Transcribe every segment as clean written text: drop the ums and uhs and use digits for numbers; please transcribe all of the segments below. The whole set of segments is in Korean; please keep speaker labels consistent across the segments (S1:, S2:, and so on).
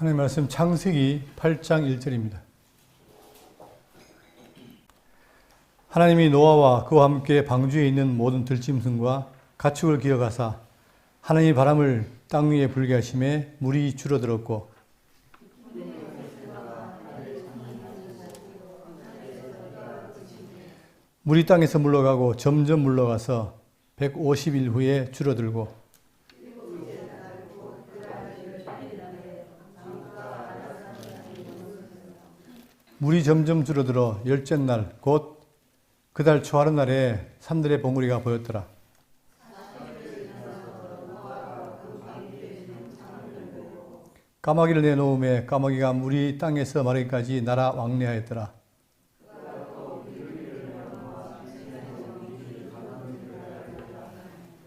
S1: 하나님 말씀 창세기 8장 1절입니다. 하나님이 노아와 그와 함께 방주에 있는 모든 들짐승과 가축을 기억하사 하나님이 바람을 땅 위에 불게 하심에 물이 줄어들었고 물이 땅에서 물러가고 점점 물러가서 150일 후에 줄어들고 물이 점점 줄어들어 열째 날 곧 그 달 초하루 날에 산들의 봉우리가 보였더라. 까마귀를 내놓음에 까마귀가 물이 땅에서 마르기까지 날아 왕래하였더라.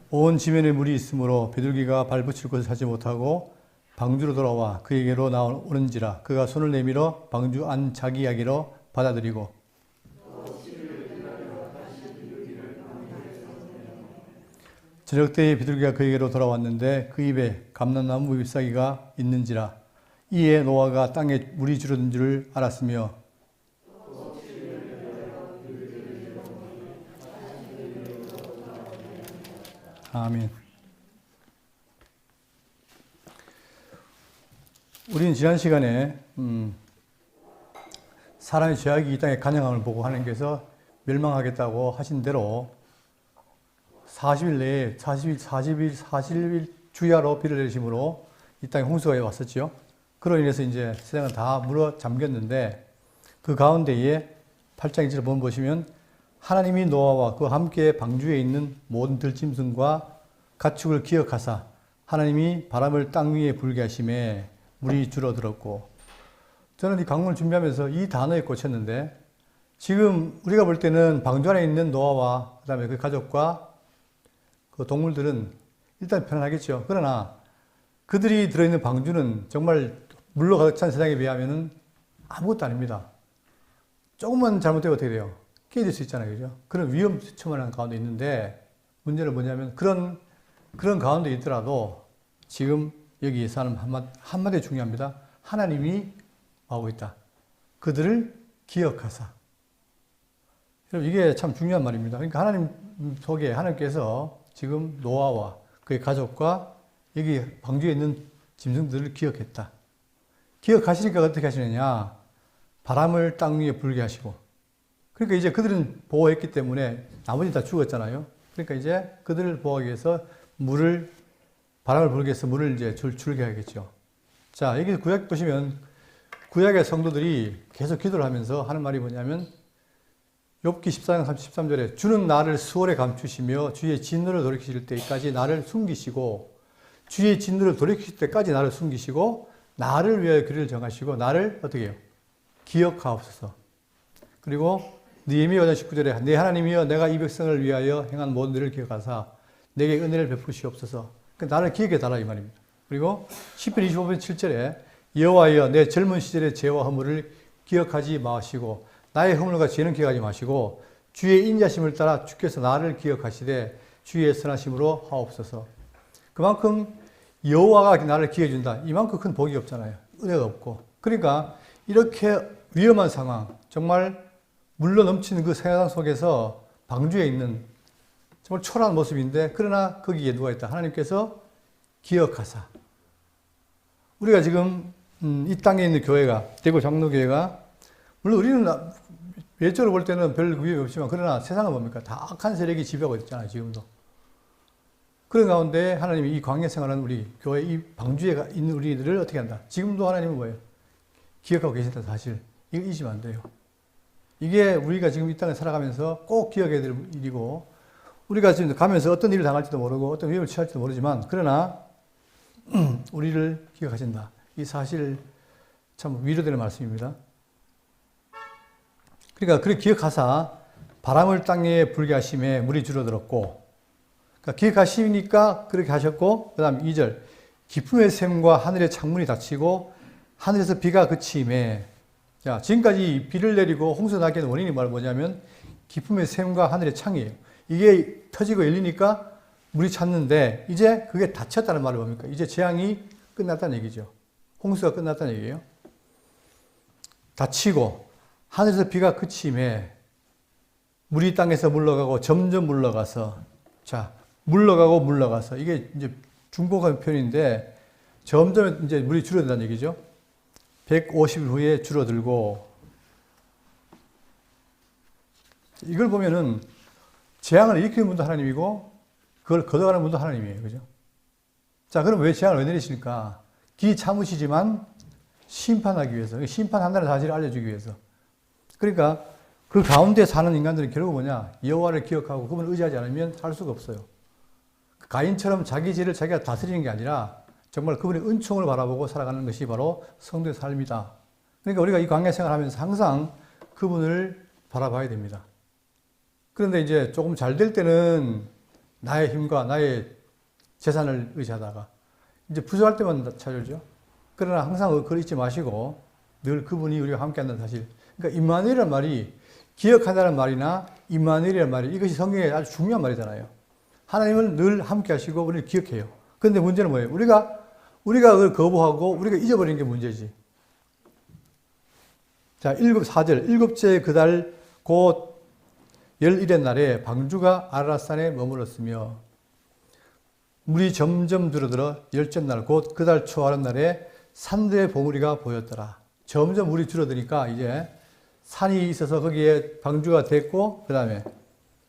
S1: 온 지면에 물이 있으므로 비둘기가 발붙일 곳을 찾지 못하고 방주로 돌아와 그에게로 나오는지라. 그가 손을 내밀어 방주 안 자기 이야기로 받아들이고 저녁때에 비둘기가 그에게로 돌아왔는데 그 입에 감람나무 잎사귀가 있는지라. 이에 노아가 땅에 물이 줄어든 줄을 알았으며 아멘. 우리는 지난 시간에 사람의 죄악이 이 땅에 간영함을 보고 하나님께서 멸망하겠다고 하신 대로 40일 내에 40일 주야로 비를 내리심으로 이 땅에 홍수가 왔었죠. 그로 인해서 이제 세상은 다 물어 잠겼는데 그 가운데에 8장 1절을 보시면 하나님이 노아와 그와 함께 방주에 있는 모든 들짐승과 가축을 기억하사 하나님이 바람을 땅 위에 불게 하심에 물이 줄어들었고, 저는 이 강론을 준비하면서 이 단어에 꽂혔는데 지금 우리가 볼 때는 방주 안에 있는 노아와 그 다음에 그 가족과 그 동물들은 일단 편안하겠죠. 그러나 그들이 들어있는 방주는 정말 물로 가득 찬 세상에 비하면 아무것도 아닙니다. 조금만 잘못되면 어떻게 돼요? 깨질 수 있잖아요. 그죠? 그런 위험천만한 가운데 있는데 문제는 뭐냐면 그런 가운데 있더라도 지금 여기에서 하는 한마디 중요합니다. 하나님이 하고 있다. 그들을 기억하사. 여러분, 이게 참 중요한 말입니다. 그러니까 하나님 속에 하나님께서 지금 노아와 그의 가족과 여기 방주에 있는 짐승들을 기억했다. 기억하시니까 어떻게 하시느냐? 바람을 땅 위에 불게 하시고. 그러니까 이제 그들은 보호했기 때문에 나머지 다 죽었잖아요. 그러니까 이제 그들을 보호하기 위해서 바람을 불게 해서 물을 이제 줄게 하겠죠. 자, 여기 구약 보시면 구약의 성도들이 계속 기도를 하면서 하는 말이 뭐냐면 욥기 14장 33절에 주는 나를 수월에 감추시며 주의 진노를 돌이키실 때까지 나를 숨기시고 주의 진노를 돌이키실 때까지 나를 숨기시고 나를 위하여 길을 정하시고 나를 어떻게 해요? 기억하옵소서. 그리고 느헤미야 5장 19절에 내 하나님이여 내가 이 백성을 위하여 행한 모든 일을 기억하사 내게 은혜를 베푸시옵소서. 그러니까 나를 기억해 달라 이 말입니다. 그리고 시편 25편 7절에 여호와여 내 젊은 시절의 죄와 허물을 기억하지 마시고 나의 허물과 죄는 기억하지 마시고 주의 인자심을 따라 주께서 나를 기억하시되 주의 선하심으로 하옵소서. 그만큼 여호와가 나를 기억해 준다. 이만큼 큰 복이 없잖아요. 은혜가 없고. 그러니까 이렇게 위험한 상황, 정말 물로 넘치는 그 세상 속에서 방주에 있는 정말 초라한 모습인데 그러나 거기에 누가 있다? 하나님께서 기억하사. 우리가 지금 이 땅에 있는 교회가 대구 장로교회가 물론 우리는 외적으로 볼 때는 별 위험이 없지만 그러나 세상은 뭡니까? 다 악한 세력이 지배하고 있잖아요. 지금도. 그런 가운데 하나님이 이 광야 생활하는 우리 교회 이 방주에 있는 우리들을 어떻게 한다? 지금도 하나님은 뭐예요? 기억하고 계신다 사실. 이거 잊으면 안 돼요. 이게 우리가 지금 이 땅에 살아가면서 꼭 기억해야 될 일이고 우리가 지금 가면서 어떤 일을 당할지도 모르고 어떤 위험을 취할지도 모르지만 그러나 우리를 기억하신다. 이 사실 참 위로되는 말씀입니다. 그러니까 그렇게 기억하사 바람을 땅에 불게 하심에 물이 줄어들었고 그러니까 기억하시니까 그렇게 하셨고 그 다음 2절 기쁨의 샘과 하늘의 창문이 닫히고 하늘에서 비가 그치임에 자, 지금까지 비를 내리고 홍수 나게 하는 원인이 뭐냐면 기쁨의 샘과 하늘의 창이에요. 이게 터지고 열리니까 물이 찼는데 이제 그게 닫혔다는 말이 뭡니까? 이제 재앙이 끝났다는 얘기죠. 홍수가 끝났다는 얘기예요. 닫히고 하늘에서 비가 그침에 물이 땅에서 물러가고 점점 물러가서 자 물러가고 물러가서 이게 이제 중복한 표현인데 점점 이제 물이 줄어든다는 얘기죠. 150일 후에 줄어들고 이걸 보면은 재앙을 일으키는 분도 하나님이고 그걸 걷어가는 분도 하나님이에요. 그죠? 자, 그럼 왜 재앙을 왜 내리십니까? 기 참으시지만 심판하기 위해서, 심판한다는 사실을 알려주기 위해서. 그러니까 그 가운데 사는 인간들은 결국 뭐냐? 여호와를 기억하고 그분을 의지하지 않으면 살 수가 없어요. 가인처럼 자기 죄를 자기가 다스리는 게 아니라 정말 그분의 은총을 바라보고 살아가는 것이 바로 성도의 삶이다. 그러니까 우리가 이 광야 생활하면서 항상 그분을 바라봐야 됩니다. 그런데 이제 조금 잘 될 때는 나의 힘과 나의 재산을 의지하다가 이제 부족할 때만 찾아오죠. 그러나 항상 그걸 잊지 마시고 늘 그분이 우리와 함께 한다는 사실. 그러니까 임마누엘이라는 말이 기억한다는 말이나 임마누엘이라는 말이 이것이 성경에 아주 중요한 말이잖아요. 하나님은 늘 함께 하시고 우리를 기억해요. 그런데 문제는 뭐예요? 우리가 그걸 거부하고 우리가 잊어버리는 게 문제지. 자, 4절. 일곱째 그 달 곧 11의 날에 방주가 아라산에 머물렀으며 물이 점점 줄어들어 열째 날 곧 그 달 초 하는 날에 산들의 봉우리가 보였더라. 점점 물이 줄어드니까 이제 산이 있어서 거기에 방주가 됐고 그 다음에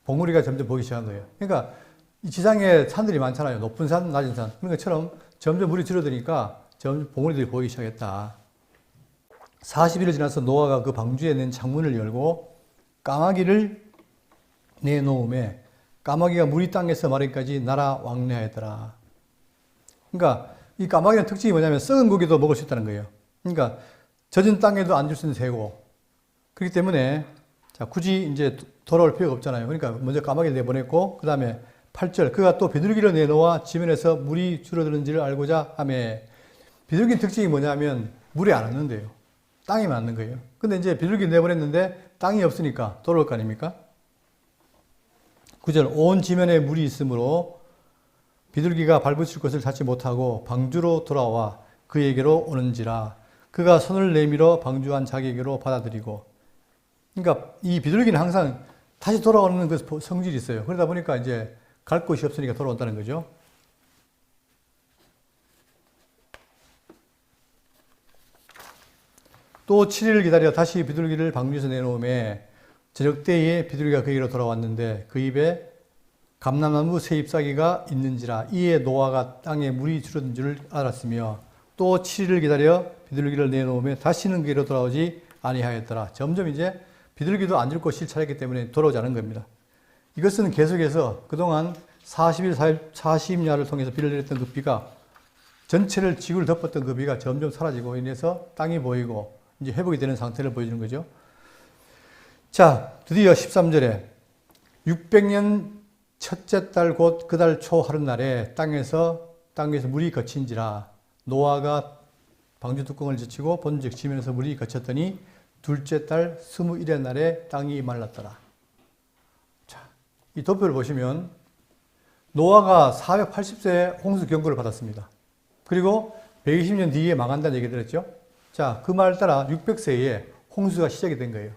S1: 봉우리가 점점 보이기 시작한 거예요. 그러니까 이 지상에 산들이 많잖아요. 높은 산, 낮은 산. 그런 것처럼 점점 물이 줄어드니까 점점 봉우리들이 보이기 시작했다. 40일을 지나서 노아가 그 방주에 낸 창문을 열고 까마귀를 내놓음에 까마귀가 물이 땅에서 마르기까지 날아 왕래하였더라. 그러니까 이 까마귀의 특징이 뭐냐면 썩은 고기도 먹을 수 있다는 거예요. 그러니까 젖은 땅에도 앉을 수 있는 새고 그렇기 때문에 자 굳이 이제 돌아올 필요가 없잖아요. 그러니까 먼저 까마귀를 내보냈고 그 다음에 8절 그가 또 비둘기를 내놓아 지면에서 물이 줄어드는지를 알고자 하며 비둘기 특징이 뭐냐면 물에 안 앉는데요. 땅에만 앉는 거예요. 근데 이제 비둘기 내보냈는데 땅이 없으니까 돌아올 거 아닙니까? 9절 온 지면에 물이 있으므로 비둘기가 발붙일 것을 찾지 못하고 방주로 돌아와 그에게로 오는지라 그가 손을 내밀어 방주한 자기에게로 받아들이고 그러니까 이 비둘기는 항상 다시 돌아오는 그 성질이 있어요. 그러다 보니까 이제 갈 곳이 없으니까 돌아온다는 거죠. 또 7일을 기다려 다시 비둘기를 방주에서 내놓음에 저녁 때에 비둘기가 그에게로 돌아왔는데 그 입에 감람나무 새 잎사귀가 있는지라 이에 노아가 땅에 물이 줄어든 줄 알았으며 또 7일을 기다려 비둘기를 내놓으며 다시는 그에게로 돌아오지 아니하였더라. 점점 이제 비둘기도 앉을 곳이 차렸기 때문에 돌아오지 않은 겁니다. 이것은 계속해서 그동안 40일, 40야를 통해서 비를 내렸던 그 비가 전체를 지구를 덮었던 그 비가 점점 사라지고 인해서 땅이 보이고 이제 회복이 되는 상태를 보여주는 거죠. 자, 드디어 13절에 600년 첫째 달 곧 그 달 초 하룻날에 땅에서 물이 거친지라 노아가 방주 뚜껑을 젖히고 본즉 지면에서 물이 거쳤더니 둘째 달 21의 날에 땅이 말랐더라. 자, 이 도표를 보시면 노아가 480세에 홍수 경고를 받았습니다. 그리고 120년 뒤에 망한다는 얘기 들었죠? 자, 그 말 따라 600세에 홍수가 시작이 된 거예요.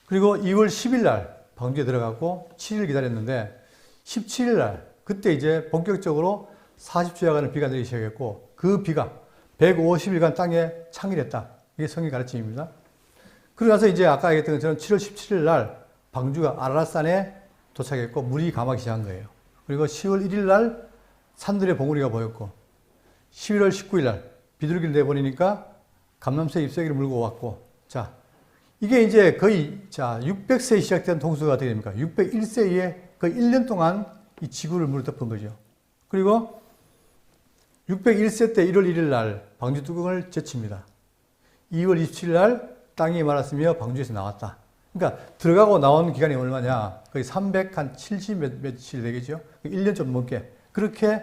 S1: 그리고 2월 10일 날 방주에 들어갔고 7일 기다렸는데 17일 날 그때 이제 본격적으로 40주야간의 비가 내리기 시작했고 그 비가 150일간 땅에 창일했다. 이게 성경 가르침입니다. 그러고 나서 이제 아까 얘기했던 것처럼 7월 17일 날 방주가 아라산에 도착했고 물이 감하기 시작한 거예요. 그리고 10월 1일 날 산들의 봉우리가 보였고 11월 19일 날 비둘기를 내보내니까 감람새 잎사귀를 물고 왔고 자 이게 이제 거의 600세에 시작된 홍수가 어떻게 됩니까? 601세에 거의 1년 동안 이 지구를 물어 덮은 거죠. 그리고 601세 때 1월 1일 날 방주 뚜껑을 젖힙니다. 2월 27일 날 땅이 말았으며 방주에서 나왔다. 그러니까 들어가고 나온 기간이 얼마냐? 거의 370 며칠 되겠죠? 1년 좀 넘게. 그렇게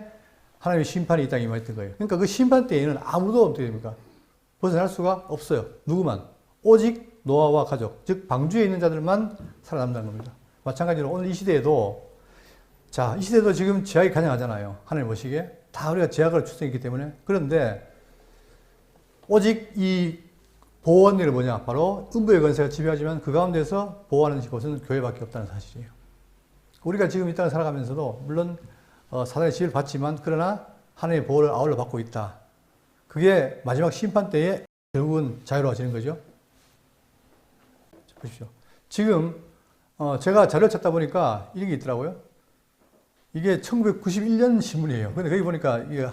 S1: 하나님의 심판이 이 땅에 임했던 거예요. 그러니까 그 심판 때에는 아무도 어떻게 됩니까? 벗어날 수가 없어요. 누구만? 오직 노아와 가족, 즉 방주에 있는 자들만 살아남는다는 겁니다. 마찬가지로 오늘 이 시대에도 이 시대도 지금 제약이 가능하잖아요. 하나님 보시기에 다 우리가 제약을 출생했기 때문에. 그런데 오직 이 보호원리는 뭐냐? 바로 음부의 권세가 지배하지만 그 가운데서 보호하는 곳은 교회밖에 없다는 사실이에요. 우리가 지금 이 땅을 살아가면서도 물론 사단의 지혜를 받지만 그러나 하나님의 보호를 아울러 받고 있다. 그게 마지막 심판 때에 결국은 자유로워지는 거죠. 보십시오. 지금 제가 자료를 찾다 보니까 이런 게 있더라고요. 이게 1991년 신문이에요. 근데 거기 보니까 이게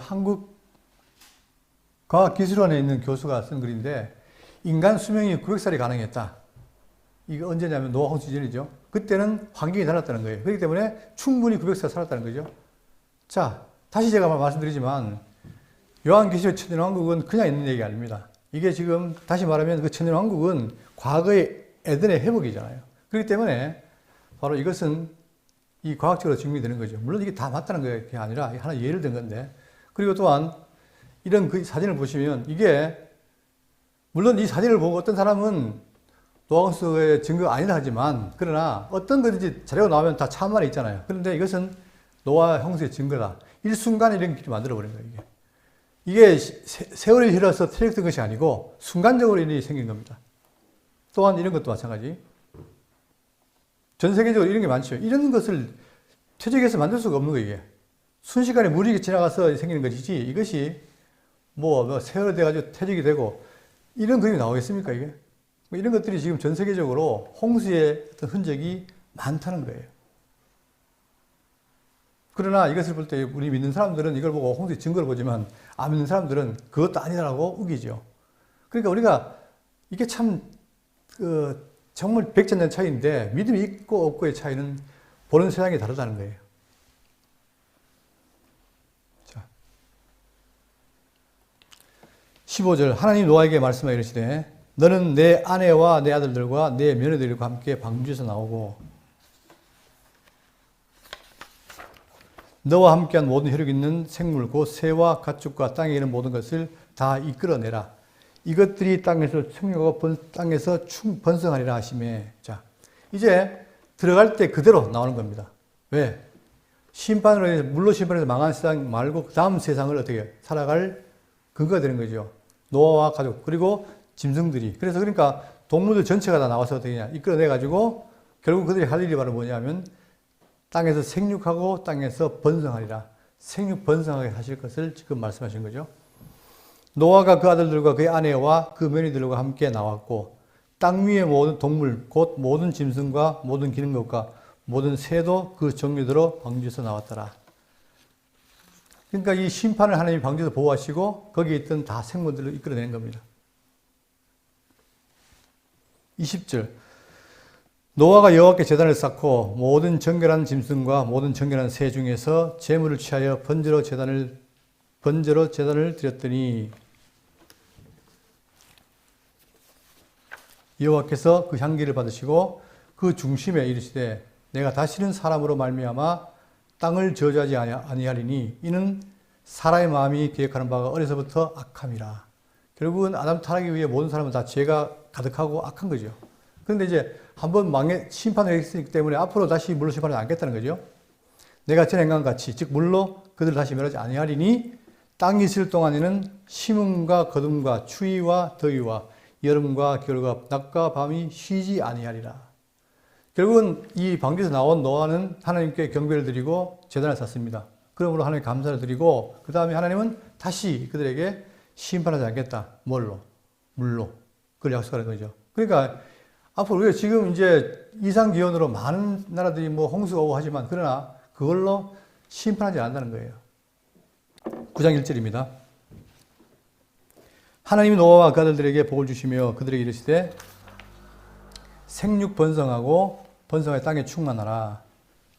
S1: 한국과학기술원에 있는 교수가 쓴 글인데 인간 수명이 900살이 가능했다. 이게 언제냐면 노아 홍수 전이죠. 그때는 환경이 달랐다는 거예요. 그렇기 때문에 충분히 900살 살았다는 거죠. 자, 다시 제가 말씀드리지만 요한계시록 천년왕국은 그냥 있는 얘기가 아닙니다. 이게 지금 다시 말하면 그 천년왕국은 과거의 에덴의 회복이잖아요. 그렇기 때문에 바로 이것은 이 과학적으로 증명이 되는 거죠. 물론 이게 다 맞다는 게 아니라 하나 예를 든 건데. 그리고 또한 이런 그 사진을 보시면 이게 물론 이 사진을 보고 어떤 사람은 노아홍수의 증거가 아니라 하지만 그러나 어떤 거든지 자료가 나오면 다 참말이 있잖아요. 그런데 이것은 노아 형수의 증거다. 일순간에 이런 길을 만들어버린 거예요. 이게 세월이 흘러서 퇴역된 것이 아니고 순간적으로 일이 생긴 겁니다. 또한 이런 것도 마찬가지. 전 세계적으로 이런 게 많죠. 이런 것을 퇴적해서 만들 수가 없는 거예요. 이게. 순식간에 물이 지나가서 생기는 것이지 이것이 뭐 세월이 돼가지고 퇴적이 되고 이런 그림이 나오겠습니까 이게? 이런 것들이 지금 전 세계적으로 홍수의 어떤 흔적이 많다는 거예요. 그러나 이것을 볼 때 우리 믿는 사람들은 이걸 보고 홍수의 증거를 보지만 안 믿는 사람들은 그것도 아니라고 우기죠. 그러니까 우리가 이게 참 정말 백전년 차이인데 믿음이 있고 없고의 차이는 보는 세상이 다르다는 거예요. 자, 15절 하나님 노아에게 말씀하여 이르시되 너는 내 아내와 내 아들들과 내 며느리들과 함께 방주에서 나오고 너와 함께한 모든 혈육 있는 생물 곧 새와 가축과 땅에 있는 모든 것을 다 이끌어내라. 이것들이 땅에서 생육하고 땅에서 번성하리라 하시매. 자, 이제 들어갈 때 그대로 나오는 겁니다. 왜? 심판으로 인해서 물로 심판해서 망한 세상 말고 그 다음 세상을 어떻게 살아갈 근거가 되는 거죠. 노아와 가족 그리고 짐승들이. 그래서 그러니까 동물들 전체가 다 나와서 어떻게 하냐 이끌어내 가지고 결국 그들이 할 일이 바로 뭐냐면 땅에서 생육하고 땅에서 번성하리라. 생육 번성하게 하실 것을 지금 말씀하신 거죠. 노아가 그 아들들과 그의 아내와 그 며느리들과 함께 나왔고 땅 위의 모든 동물 곧 모든 짐승과 모든 기는 것과 모든 새도 그 종류대로 방주에서 나왔더라. 그러니까 이 심판을 하나님이 방주에서 보호하시고 거기에 있던 다 생물들을 이끌어내는 겁니다. 20절 노아가 여호와께 제단을 쌓고 모든 정결한 짐승과 모든 정결한 새 중에서 제물을 취하여 번제로 제단을 드렸더니 여호와께서 그 향기를 받으시고 그 중심에 이르시되 내가 다시는 사람으로 말미암아 땅을 저주하지 아니하리니 이는 사람의 마음이 계획하는 바가 어려서부터 악함이라. 결국은 아담 타락에 의해 모든 사람은 다 죄가 가득하고 악한 거죠. 그런데 이제 한번 심판을 했기 때문에 앞으로 다시 물로 심판을 안겠다는 거죠. 내가 전 행한 같이 즉 물로 그들을 다시 멸하지 아니하리니 땅이 있을 동안에는 심음과 거둠과 추위와 더위와 여름과 겨울과 낮과 밤이 쉬지 아니하리라. 결국은 이 방주에서 나온 노아는 하나님께 경배를 드리고 제단을 쌓습니다. 그러므로 하나님께 감사를 드리고 그 다음에 하나님은 다시 그들에게 심판하지 않겠다. 뭘로? 물로. 그걸 약속하는 거죠. 그러니까 앞으로 우리가 지금 이제 이상기온으로 많은 나라들이 뭐 홍수가 오고 하지만 그러나 그걸로 심판하지 않는다는 거예요. 9장 1절입니다. 하나님이 노아와 그 아들들에게 복을 주시며 그들에게 이르시되 생육 번성하고 번성하여 땅에 충만하라.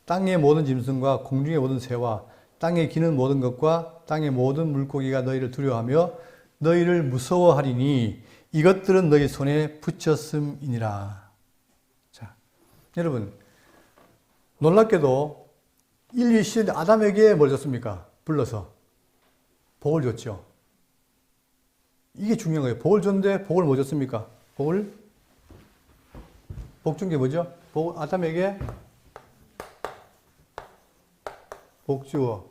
S1: 땅의 모든 짐승과 공중의 모든 새와 땅에 기는 모든 것과 땅의 모든 물고기가 너희를 두려워하며 너희를 무서워하리니 이것들은 너희 손에 붙였음이니라. 자, 여러분 놀랍게도 인류 시대 아담에게 뭘 줬습니까? 불러서 복을 줬죠. 이게 중요한 거예요. 복을 줬는데 복을 뭐 줬습니까? 복 준 게 뭐죠? 아담에게 복 주어.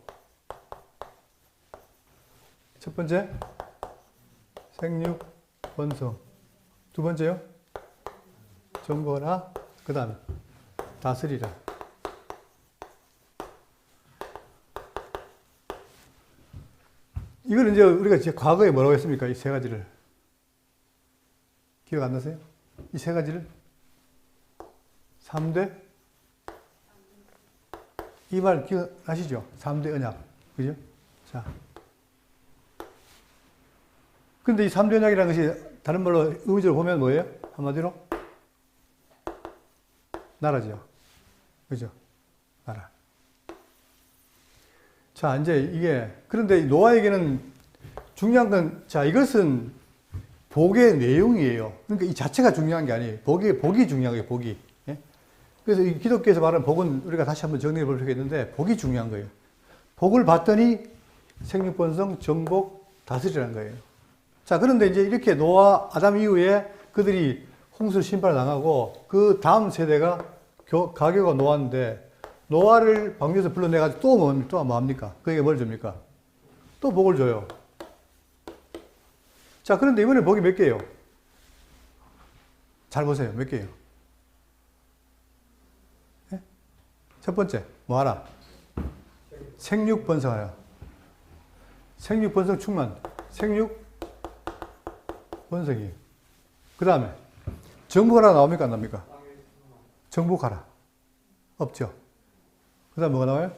S1: 첫 번째 생육, 번성. 두 번째요? 정거라, 그 다음에 다스리라. 이거는 이제 우리가 이제 과거에 뭐라고 했습니까? 이 세 가지를. 기억 안 나세요? 이 세 가지를? 3대? 이 말 기억나시죠? 3대 언약. 그죠? 자. 근데 이 3대 언약이라는 것이 다른 말로 의미적으로 보면 뭐예요? 한마디로? 나라죠. 그죠? 나라. 자, 이제 이게, 그런데 노아에게는 중요한 건, 자, 이것은 복의 내용이에요. 그러니까 이 자체가 중요한 게 아니에요. 복이 중요한 거예요, 복이. 예? 그래서 이 기독교에서 말하는 복은 우리가 다시 한번 정리해 볼 필요가 있는데, 복이 중요한 거예요. 복을 받더니 생육번성, 정복, 다스리라는 거예요. 자, 그런데 이제 이렇게 노아, 아담 이후에 그들이 홍수 심판을 당하고, 그 다음 세대가 가교가 노아인데, 노아를 방주에서 불러내가지고 또 뭐합니까? 그에게 뭘 줍니까? 또 복을 줘요. 자, 그런데 이번에 복이 몇 개예요? 잘 보세요. 몇 개예요? 네? 첫 번째, 뭐 하라? 생육 번성하라. 생육 번성 충만. 생육 번성이에요. 그 다음에 정복하라 나옵니까? 안 나옵니까? 정복하라. 없죠. 그 다음 뭐가 나와요?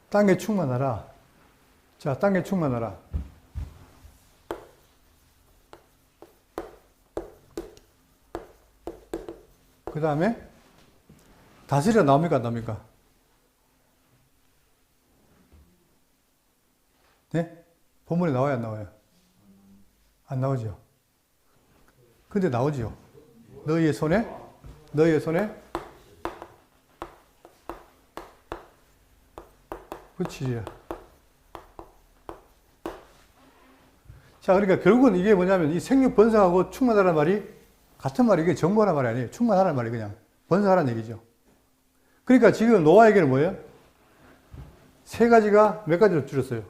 S1: 땅에 충만하라. 자, 땅에 충만하라. 그 다음에 다스리라 나옵니까? 안 나옵니까? 네? 본문에 나와요? 안 나와요? 안 나오죠. 근데 나오죠. 너희의 손에 붙이리라. 자, 그러니까 결국은 이게 뭐냐면 이 생육 번성하고 충만하라는 말이 같은 말이 이게 정보하라는 말이 아니에요. 충만하라는 말이 그냥 번성하라는 얘기죠. 그러니까 지금 노아에게는 뭐예요? 세 가지가 몇 가지로 줄였어요?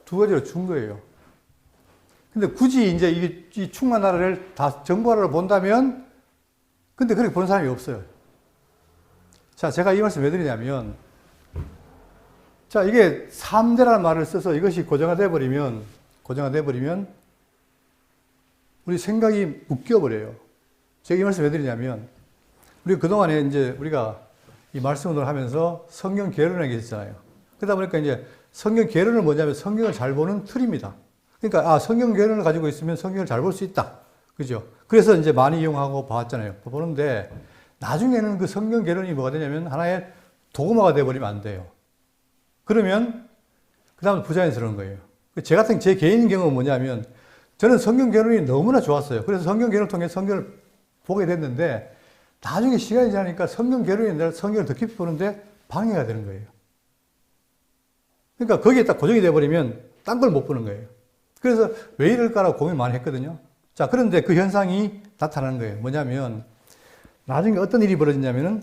S1: 두 가지로 준 거예요. 근데 굳이 이제 이 충만하라를 다 정보하라로 본다면 근데 그렇게 보는 사람이 없어요. 자, 제가 이 말씀 왜 드리냐면 자, 이게 3대라는 말을 써서 이것이 고정화돼 버리면 우리 생각이 묶여버려요. 제가 이 말씀 왜 드리냐면 우리 그동안에 이제 우리가 이 말씀 운동을 하면서 성경 개론이라는 게 있잖아요. 그러다 보니까 이제 성경 개론은 뭐냐면 성경을 잘 보는 틀입니다. 그러니까 성경 개론을 가지고 있으면 성경을 잘 볼 수 있다. 그죠? 그래서 이제 많이 이용하고 봐왔잖아요. 보는데 나중에는 그 성경 개론이 뭐가 되냐면 하나의 도구마가 돼버리면 안 돼요. 그러면 그 다음에 부자연스러운 거예요. 제 개인 경험은 뭐냐면 저는 성경 개론이 너무나 좋았어요. 그래서 성경 개론을 통해 성경을 보게 됐는데 나중에 시간이 지나니까 성경 개론이 아니라 성경을 더 깊이 보는데 방해가 되는 거예요. 그러니까 거기에 딱 고정이 돼버리면 딴 걸 못 보는 거예요. 그래서 왜 이럴까라고 고민 많이 했거든요. 자, 그런데 그 현상이 나타나는 거예요. 뭐냐면 나중에 어떤 일이 벌어지냐면은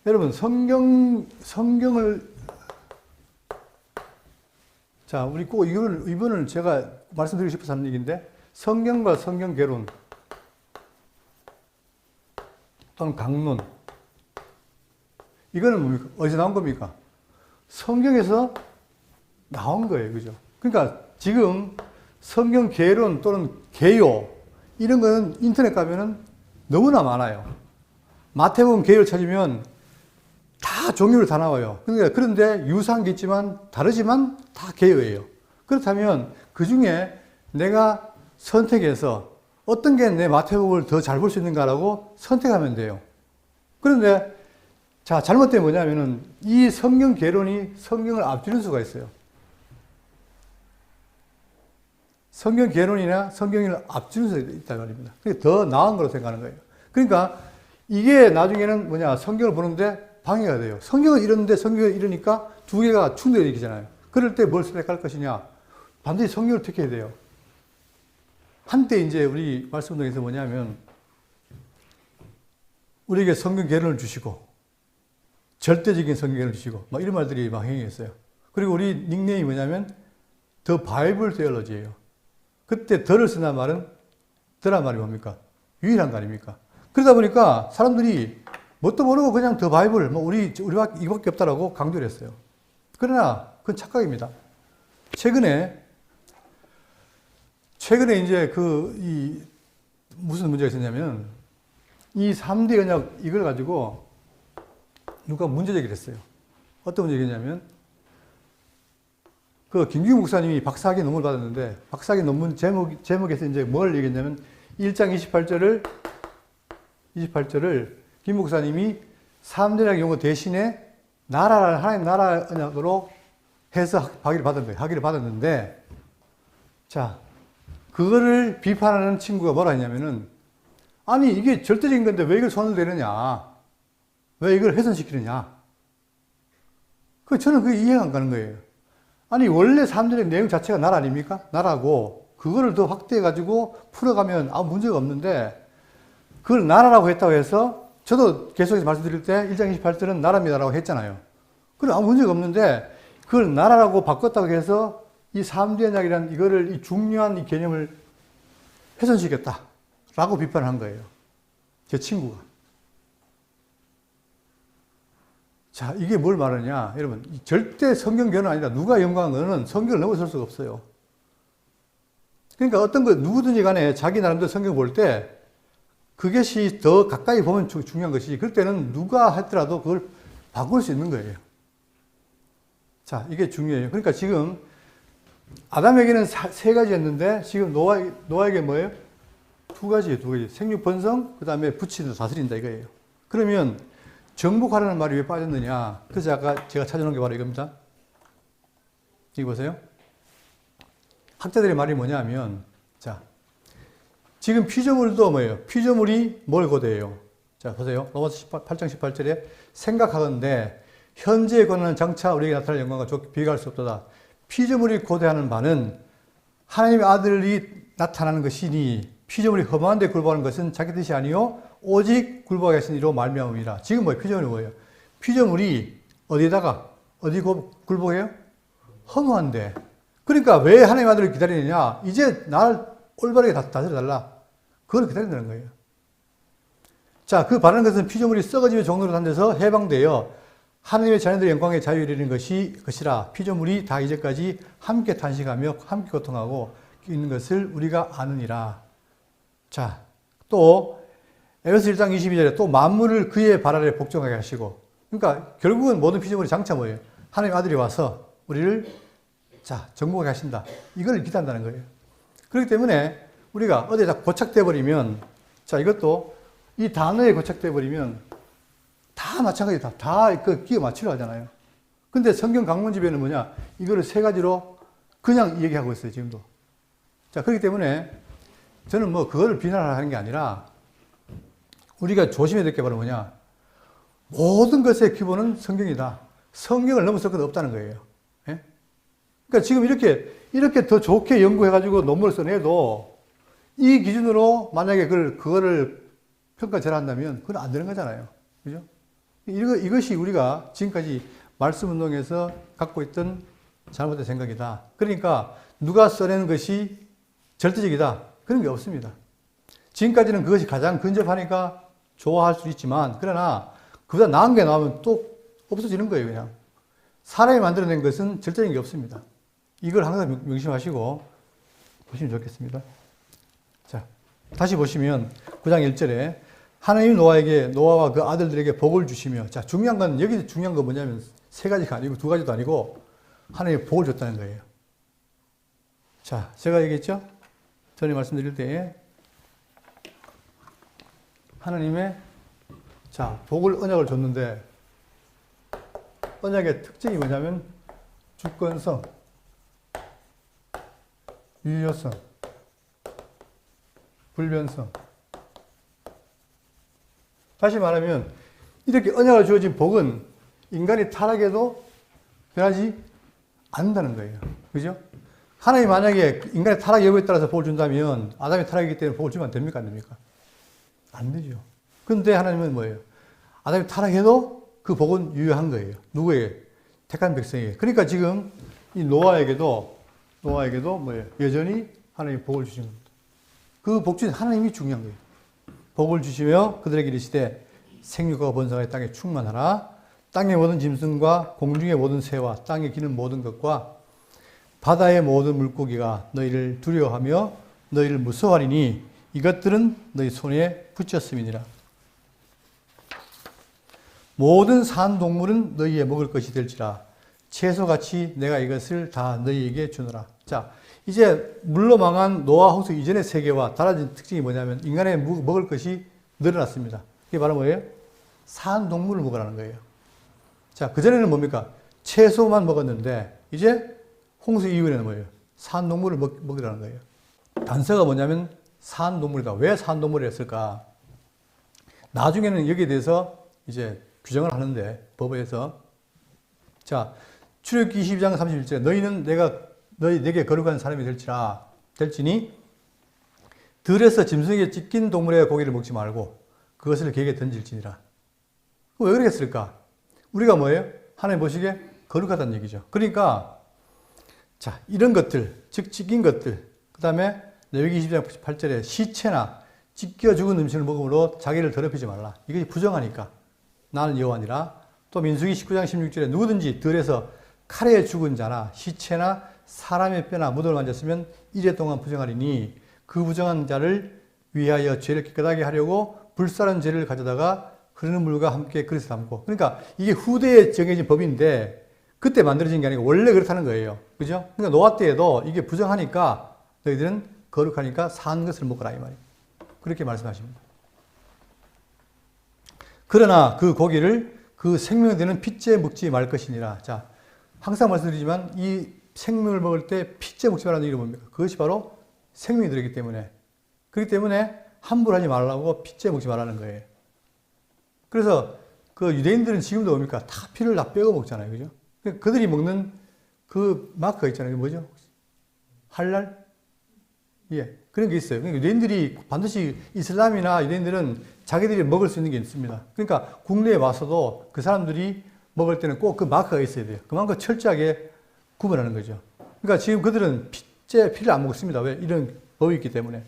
S1: 여러분 성경을 자, 우리 꼭 이번을 제가 말씀드리고 싶어서 하는 얘기인데 성경과 성경 개론 또는 강론 이거는 뭡니까? 어디서 나온 겁니까? 성경에서 나온 거예요. 그죠? 그러니까 지금 성경 개론 또는 개요 이런 거는 인터넷 가면은 너무나 많아요. 마태복음 개요를 찾으면 다 종류를 다 나와요. 그런데 유사한 게 있지만 다르지만 다 개요예요. 그렇다면 그 중에 내가 선택해서 어떤 게 내 마태복음을 더 잘 볼 수 있는가라고 선택하면 돼요. 그런데 자, 잘못된 게 뭐냐면은 이 성경 개론이 성경을 앞지를 수가 있어요. 성경 개론이나 성경을 앞지를 수 있다는 말입니다. 그게 더 나은 거로 생각하는 거예요. 그러니까 이게 나중에는 성경을 보는데 방해가 돼요. 성경은 이러는데 성경은 이러니까 두 개가 충돌이 일으키잖아요. 그럴 때 뭘 선택할 것이냐? 반드시 성경을 택해야 돼요. 한때 이제 우리 말씀동에서 뭐냐면 우리에게 성경 개론을 주시고 절대적인 성경 개론을 주시고 막 이런 말들이 막 행해졌어요. 그리고 우리 닉네임이 뭐냐면 The Bible Theology예요. 그때 더를 쓴다는 말은 더란 말이 뭡니까? 유일한 거 아닙니까? 그러다 보니까 사람들이 뭣도 모르고 그냥 더 바이블, 뭐 우리밖에 이거밖에 없다라고 강조를 했어요. 그러나 그건 착각입니다. 최근에 이제 무슨 문제가 있었냐면 이 3대 언약 이걸 가지고 누가 문제 제기를 했어요. 어떤 문제 제기냐면 그 김규 목사님이 박사학위 논문을 받았는데 박사학위 논문 제목에서 이제 뭘 얘기했냐면 1장 28절을 김 목사님이 3대 언약 용어 대신에 하나님 나라 언약으로 해서 학위를 받았는데 자, 그거를 비판하는 친구가 뭐라 했냐면은 아니 이게 절대적인 건데 왜 이걸 손을 대느냐, 왜 이걸 훼손시키느냐. 저는 그게 이해가 안 가는 거예요. 아니 원래 3절의 내용 자체가 나라 아닙니까? 나라고 그거를 더 확대해가지고 풀어가면 아무 문제가 없는데 그걸 나라라고 했다고 해서 저도 계속해서 말씀드릴 때 1장 28절은 나라입니다라고 했잖아요. 그럼 아무 문제가 없는데 그걸 나라라고 바꿨다고 해서 이 3대 언약이라는 이거를 이 중요한 이 개념을 훼손시켰다라고 비판을 한 거예요. 제 친구가. 자, 이게 뭘 말하냐. 여러분, 절대 성경 견해는 아니다. 누가 연구한 거는 성경을 넘어설 수가 없어요. 그러니까 어떤 거, 누구든지 간에 자기 나름대로 성경 볼 때 그것이 더 가까이 보면 중요한 것이지. 그럴 때는 누가 했더라도 그걸 바꿀 수 있는 거예요. 자, 이게 중요해요. 그러니까 지금 아담에게는 세 가지였는데 지금 노아에게 뭐예요? 두 가지예요. 생육 번성, 그 다음에 붙이다 다스린다 이거예요. 그러면 정복하라는 말이 왜 빠졌느냐? 그래서 아까 제가 찾아놓은 게 바로 이겁니다. 여기 보세요. 학자들의 말이 뭐냐면, 자, 지금 피조물도 뭐예요? 피조물이 뭘 고대해요? 자, 보세요. 로마서 8장 18절에 생각하건대 현재의 권한은 장차 우리에게 나타날 영광과 좋게 비교할 수 없도다. 피조물이 고대하는 바는 하나님의 아들이 나타나는 것이니 피조물이 험한 데 굴복하는 것은 자기 뜻이 아니요 오직 굴복하게 하신 이로 말미암음이라. 지금 피조물이 뭐예요? 피조물이 어디 굴복해요? 허무한데. 그러니까 왜 하나님의 아들을 기다리느냐? 이제 날 올바르게 다스려달라. 그걸 기다린다는 거예요. 자, 그 바라는 것은 피조물이 썩어지며 종로로 단데서 해방되어 하나님의 자녀들의 영광에 자유에 이르는 것이라. 피조물이 다 이제까지 함께 탄식하며 함께 고통하고 있는 것을 우리가 아느니라. 자, 또 에베소 1장 22절에 또 만물을 그의 발 아래 복종하게 하시고. 그러니까 결국은 모든 피조물이 장차 뭐예요? 하나님의 아들이 와서 우리를 정복하게 하신다. 이걸 기대한다는 거예요. 그렇기 때문에 우리가 어디에 다 고착돼 버리면, 자, 이것도 이 단어에 고착돼 버리면 다 마찬가지다. 다 끼워 맞추려 하잖아요. 근데 성경 강론집에는 뭐냐? 이거를 세 가지로 그냥 얘기하고 있어요, 지금도. 자, 그렇기 때문에 저는 그거를 비난하는 게 아니라 우리가 조심해야 될 게 바로 뭐냐? 모든 것의 기본은 성경이다. 성경을 넘어설 건 없다는 거예요. 예? 그러니까 지금 이렇게 더 좋게 연구해가지고 논문을 써내도 이 기준으로 만약에 그거를 평가절하 한다면 그건 안 되는 거잖아요. 그죠? 이것이 우리가 지금까지 말씀 운동에서 갖고 있던 잘못된 생각이다. 그러니까 누가 써내는 것이 절대적이다. 그런 게 없습니다. 지금까지는 그것이 가장 근접하니까 좋아할 수 있지만, 그러나 그보다 나은 게 나오면 또 없어지는 거예요, 그냥. 사람이 만들어낸 것은 절대적인 게 없습니다. 이걸 항상 명심하시고 보시면 좋겠습니다. 자, 다시 보시면 9장 1절에 하나님 노아와 그 아들들에게 복을 주시며, 자, 중요한 건, 여기 중요한 건 뭐냐면 세 가지가 아니고 두 가지도 아니고 하나님이 복을 줬다는 거예요. 자, 제가 얘기했죠? 전에 말씀드릴 때에 하나님의 복을 언약을 줬는데 언약의 특징이 뭐냐면 주권성, 유효성, 불변성. 다시 말하면 이렇게 언약을 주어진 복은 인간이 타락해도 변하지 않는다는 거예요. 그죠? 하나님이 만약에 인간의 타락 여부에 따라서 복을 준다면 아담이 타락이기 때문에 복을 주면 안 됩니까? 안 됩니까? 안 되죠. 근데 하나님은 뭐예요? 아담이 타락해도 그 복은 유효한 거예요. 누구에게? 택한 백성이에요. 그러니까 지금 이 노아에게도 뭐예요? 여전히 하나님이 복을 주신 겁니다. 그 복 중에 하나님이 중요한 거예요. 복을 주시며 그들에게 이르시되 생육과 번성하여 땅에 충만하라. 땅의 모든 짐승과 공중의 모든 새와 땅에 기는 모든 것과 바다의 모든 물고기가 너희를 두려워하며 너희를 무서워하리니 이것들은 너희 손에 붙였음이니라. 모든 산 동물은 너희의 먹을 것이 될지라. 채소같이 내가 이것을 다 너희에게 주노라. 자, 이제 물로 망한 노아 홍수 이전의 세계와 달라진 특징이 뭐냐면 인간의 먹을 것이 늘어났습니다. 이게 바로 뭐예요? 산 동물을 먹으라는 거예요. 자, 그전에는 뭡니까? 채소만 먹었는데 이제 홍수 이후에는 뭐예요? 산 동물을 먹으라는 거예요. 단서가 뭐냐면 산 동물이다. 왜 산 동물을 했을까? 나중에는 여기에 대해서 이제 규정을 하는데 법에서 자, 출애굽기 22장 31절에 너희는 내게 거룩한 사람이 될지니 들에서 짐승에게 찢긴 동물의 고기를 먹지 말고 그것을 개에게 던질지니라. 왜 그랬을까? 우리가 뭐예요? 하나님 보시기에 거룩하다는 얘기죠. 그러니까 자, 이런 것들, 즉 찢긴 것들, 그 다음에 레위기 20장 8절에 시체나 찢겨 죽은 음식을 먹음으로 자기를 더럽히지 말라. 이것이 부정하니까 나는 여호와니라. 또 민수기 19장 16절에 누구든지 들에서 칼에 죽은 자나 시체나 사람의 뼈나 무덤을 만졌으면 이래 동안 부정하리니 그 부정한 자를 위하여 죄를 깨끗하게 하려고 불사른 죄를 가져다가 흐르는 물과 함께 그릇에 담고. 그러니까 이게 후대에 정해진 법인데 그때 만들어진 게 아니고 원래 그렇다는 거예요. 그죠? 그러니까 노아 때에도 이게 부정하니까 너희들은 거룩하니까 산 것을 먹으라 이 말이에요. 그렇게 말씀하십니다. 그러나 그 고기를 그 생명이 되는 핏째 먹지 말 것이니라. 자, 항상 말씀드리지만 이 생명을 먹을 때 핏째 먹지 말라는 얘기는 뭡니까? 그것이 바로 생명이 들어있기 때문에. 그렇기 때문에 함부로 하지 말라고 핏째 먹지 말라는 거예요. 그래서 그 유대인들은 지금도 뭡니까? 다 피를 다 빼고 먹잖아요. 그죠? 그들이 먹는 그 마크가 있잖아요. 뭐죠? 할랄? 예. 그런 게 있어요. 그러니까 유대인들이 반드시 이슬람이나 유대인들은 자기들이 먹을 수 있는 게 있습니다. 그러니까 국내에 와서도 그 사람들이 먹을 때는 꼭 그 마크가 있어야 돼요. 그만큼 철저하게 구분하는 거죠. 그러니까 지금 그들은 피를 안 먹습니다. 왜? 이런 법이 있기 때문에.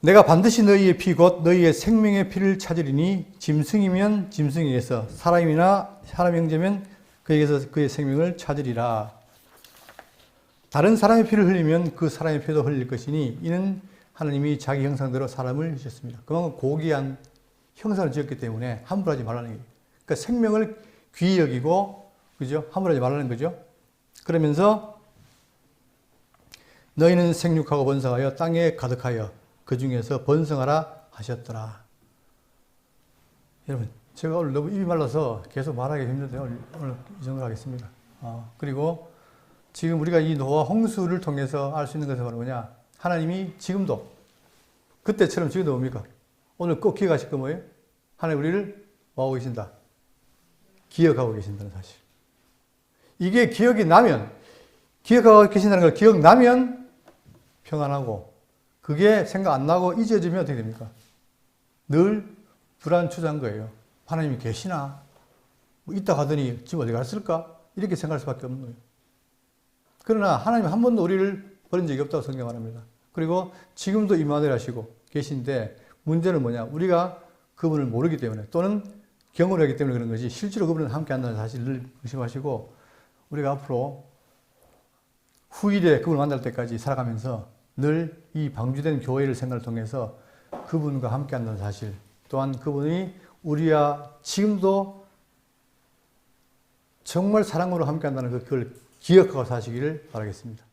S1: 내가 반드시 너희의 피 곧 너희의 생명의 피를 찾으리니 짐승이면 짐승에게서 사람이나 사람 형제면 그에게서 그의 생명을 찾으리라. 다른 사람의 피를 흘리면 그 사람의 피도 흘릴 것이니 이는 하나님이 자기 형상대로 사람을 지었습니다. 그만큼 고귀한 형상을 지었기 때문에 함부로 하지 말라는 거예요. 그러니까 생명을 귀히 여기고, 그죠? 함부로 하지 말라는 거죠. 그러면서 너희는 생육하고 번성하여 땅에 가득하여 그 중에서 번성하라 하셨더라. 여러분, 제가 오늘 너무 입이 말라서 계속 말하기 힘든데요. 오늘 이 정도로 하겠습니다. 그리고 지금 우리가 이 노아 홍수를 통해서 알 수 있는 것은 바로 뭐냐? 하나님이 지금도, 그때처럼 지금도 뭡니까? 오늘 꼭 기억하실 거 뭐예요? 하나님 우리를 뭐하고 계신다? 기억하고 계신다는 사실. 이게 기억이 나면, 기억하고 계신다는 걸 기억나면 평안하고, 그게 생각 안 나고 잊어지면 어떻게 됩니까? 늘 불안추장한 거예요. 하나님이 계시나? 뭐 있다 가더니 지금 어디 갔을까? 이렇게 생각할 수밖에 없는 거예요. 그러나 하나님은 한 번도 우리를 버린 적이 없다고 성경 말합니다. 그리고 지금도 임하늘 하시고 계신데 문제는 뭐냐? 우리가 그분을 모르기 때문에 또는 경험을 하기 때문에 그런 것이 실제로 그분은 함께 한다는 사실을 의심하시고 우리가 앞으로 후일에 그분을 만날 때까지 살아가면서 늘 이 방주된 교회를 생각을 통해서 그분과 함께 한다는 사실 또한 그분이 우리와 지금도 정말 사랑으로 함께 한다는 그걸 기억하고 사시기를 바라겠습니다.